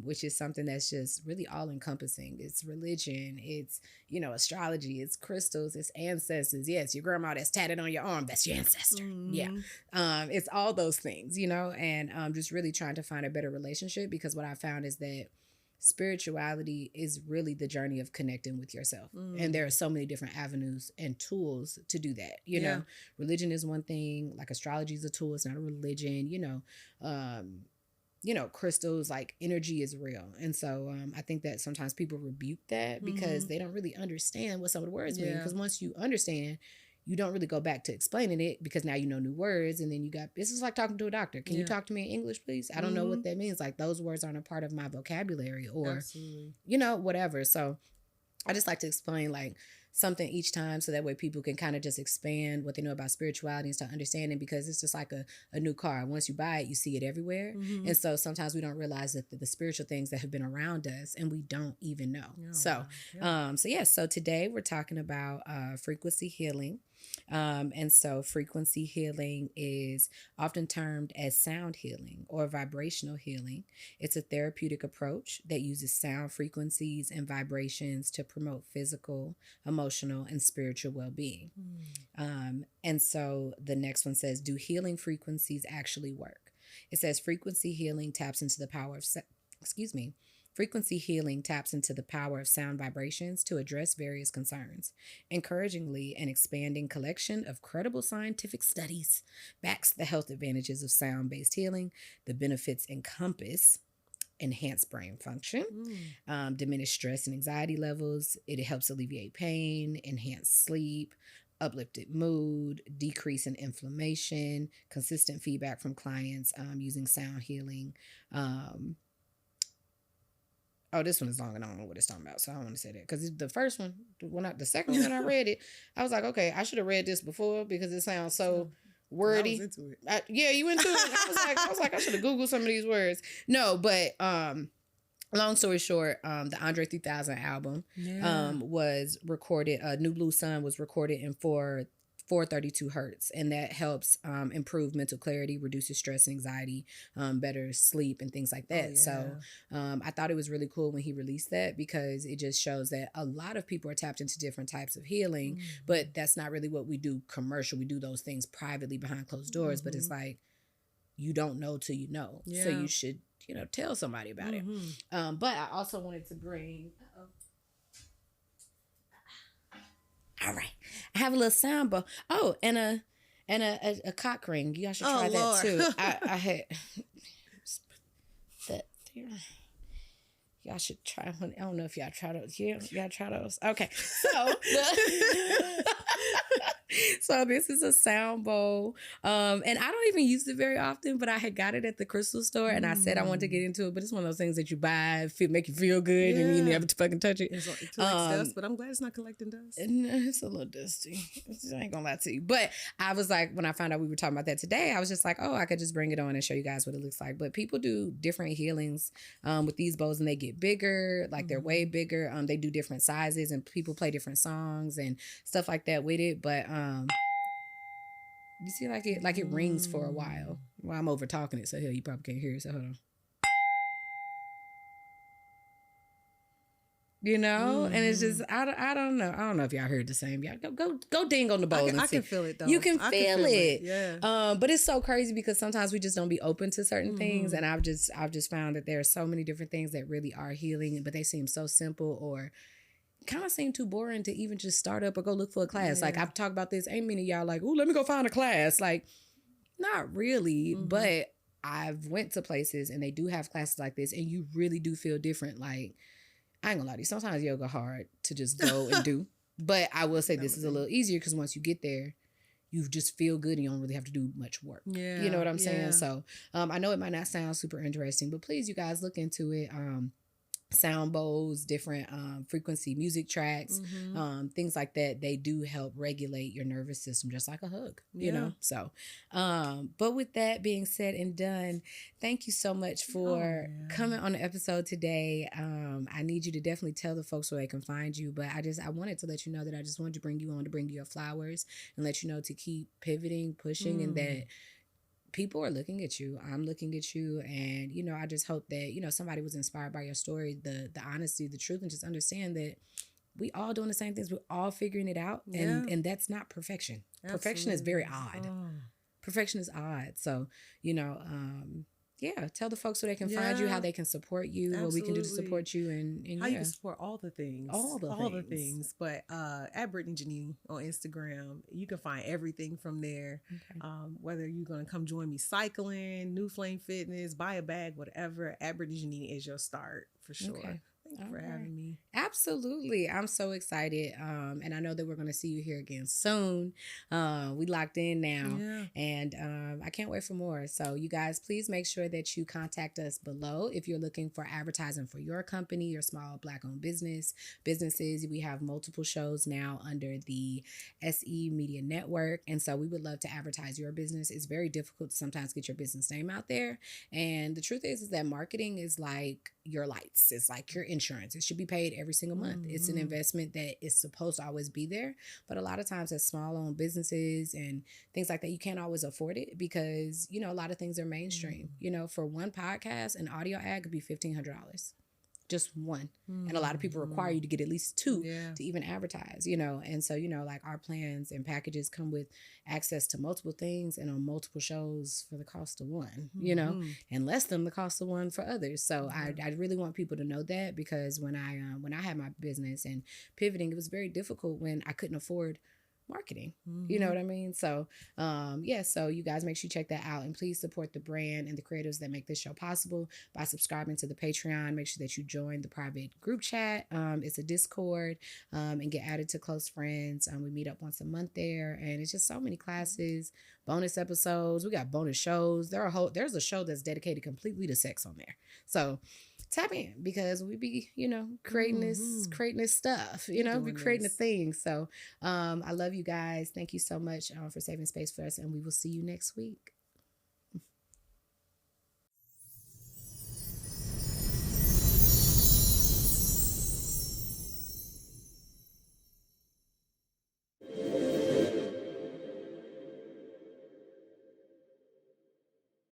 which is something that's just really all encompassing. It's religion. It's, astrology. It's crystals. It's ancestors. Yes, your grandma that's tatted on your arm, that's your ancestor. Yeah. It's all those things, and just really trying to find a better relationship, because what I found is that spirituality is really the journey of connecting with yourself. And there are so many different avenues and tools to do that. You know, religion is one thing, like astrology is a tool. It's not a religion, crystals, like energy is real. And so I think that sometimes people rebuke that because they don't really understand what some of the words mean. Because once you understand, you don't really go back to explaining it, because now you know new words. And then this is like talking to a doctor. Can you talk to me in English, please? I don't know what that means. Like, those words aren't a part of my vocabulary, or, whatever. So I just like to explain like something each time, so that way people can kind of just expand what they know about spirituality and start understanding, because it's just like a new car. Once you buy it, you see it everywhere. And so sometimes we don't realize that the spiritual things that have been around us and we don't even know. So today we're talking about frequency healing. And so frequency healing is often termed as sound healing or vibrational healing. It's a therapeutic approach that uses sound frequencies and vibrations to promote physical, emotional, and spiritual well-being. And so the next one says, do healing frequencies actually work? It says frequency healing taps into the power of Frequency healing taps into the power of sound vibrations to address various concerns. Encouragingly, an expanding collection of credible scientific studies backs the health advantages of sound-based healing. The benefits encompass enhanced brain function, diminish stress and anxiety levels. It helps alleviate pain, enhance sleep, uplifted mood, decrease in inflammation, consistent feedback from clients using sound healing. Oh, this one is long and I don't know what it's talking about, so I don't want to say that. Because the first one, the second one when I read it, I was like, okay, I should have read this before because it sounds so wordy. I was into it. You into it? I was like, I should have Googled some of these words. No, but long story short, the Andre 3000 album was recorded. New Blue Sun was recorded in 432 hertz, and that helps improve mental clarity, reduces stress and anxiety, better sleep and things like that. So I thought it was really cool when he released that, because it just shows that a lot of people are tapped into different types of healing, but that's not really what we do commercial. We do those things privately behind closed doors, but it's like, you don't know till you know. So you should, tell somebody about it. But I also wanted to bring... All right, I have a little sound bowl. Oh, and a cock ring. You guys should try that too. I had that there. Y'all should try one. I don't know if y'all try those. Yeah, y'all try those. Okay, so this is a sound bowl, and I don't even use it very often, but I had got it at the crystal store, and I said I wanted to get into it, but it's one of those things that you buy, make you feel good, and you never fucking touch it. It's like dust, but I'm glad it's not collecting dust. It's a little dusty. I ain't gonna lie to you, but I was like, when I found out we were talking about that today, I was just like, oh, I could just bring it on and show you guys what it looks like. But people do different healings with these bowls, and they get bigger, like they're way bigger. They do different sizes, and people play different songs and stuff like that with it, but you see, like it rings for a while. Well, I'm over talking it, so hell, you probably can't hear it. So hold on. And it's just I don't know. I don't know if y'all heard the same. Y'all go ding on the bowl. I can feel it though. You can feel it. Yeah. But it's so crazy because sometimes we just don't be open to certain things, and I've just found that there are so many different things that really are healing, but they seem so simple or kind of seem too boring to even just start up or go look for a class. Like, I've talked about this, ain't many of y'all like, ooh, let me go find a class. Like, not really, but I've went to places and they do have classes like this, and you really do feel different. Like, I ain't gonna lie to you, sometimes yoga hard to just go and do, but I will say this is a little easier because once you get there, you just feel good and you don't really have to do much work. Yeah, you know what I'm saying? So I know it might not sound super interesting, but please, you guys, look into it. sound bowls, different frequency music tracks, things like that. They do help regulate your nervous system, just like a hug, you know? So, but with that being said and done, thank you so much for coming on the episode today. I need you to definitely tell the folks where they can find you, but I wanted to let you know that I just wanted to bring you on to bring you your flowers and let you know to keep pivoting, pushing, and that people are looking at you. I'm looking at you. And, you know, I just hope that, you know, somebody was inspired by your story, the honesty, the truth, and just understand that we all doing the same things. We're all figuring it out. And that's not perfection. Absolutely. Perfection is very odd. Perfection is odd. So, you know, tell the folks so they can find you, how they can support you, what we can do to support you, and how you can support all the things. All the things. But at Britney Jeanine on Instagram, you can find everything from there. Okay. Whether you're going to come join me cycling, New Flame Fitness, buy a bag, whatever, at Britney Jeanine is your start for sure. Okay. Thank you for having me. Absolutely. I'm so excited. And I know that we're going to see you here again soon. We locked in now. And I can't wait for more. So you guys, please make sure that you contact us below if you're looking for advertising for your company, your small Black-owned businesses. We have multiple shows now under the SE Media Network. And so we would love to advertise your business. It's very difficult to sometimes get your business name out there. And the truth is that marketing is like your lights. It's like your insurance. It should be paid every single month. It's an investment that is supposed to always be there. But a lot of times as small owned businesses and things like that, you can't always afford it because, you know, a lot of things are mainstream. You know, for one podcast, an audio ad could be $1,500. Just one. And a lot of people require you to get at least two to even advertise, you know. And so, you know, like our plans and packages come with access to multiple things and on multiple shows for the cost of one, you know, and less than the cost of one for others. So I really want people to know that, because when I had my business and pivoting, it was very difficult when I couldn't afford marketing. You know what I mean? So so you guys make sure you check that out, and please support the brand and the creatives that make this show possible by subscribing to the Patreon. Make sure that you join the private group chat. It's a Discord, and get added to close friends. We meet up once a month there, and it's just so many classes, bonus episodes. We got bonus shows. There's a show that's dedicated completely to sex on there. So tap in, because we be, you know, creating this stuff, you know, creating a thing. So I love you guys. Thank you so much for saving space for us, and we will see you next week.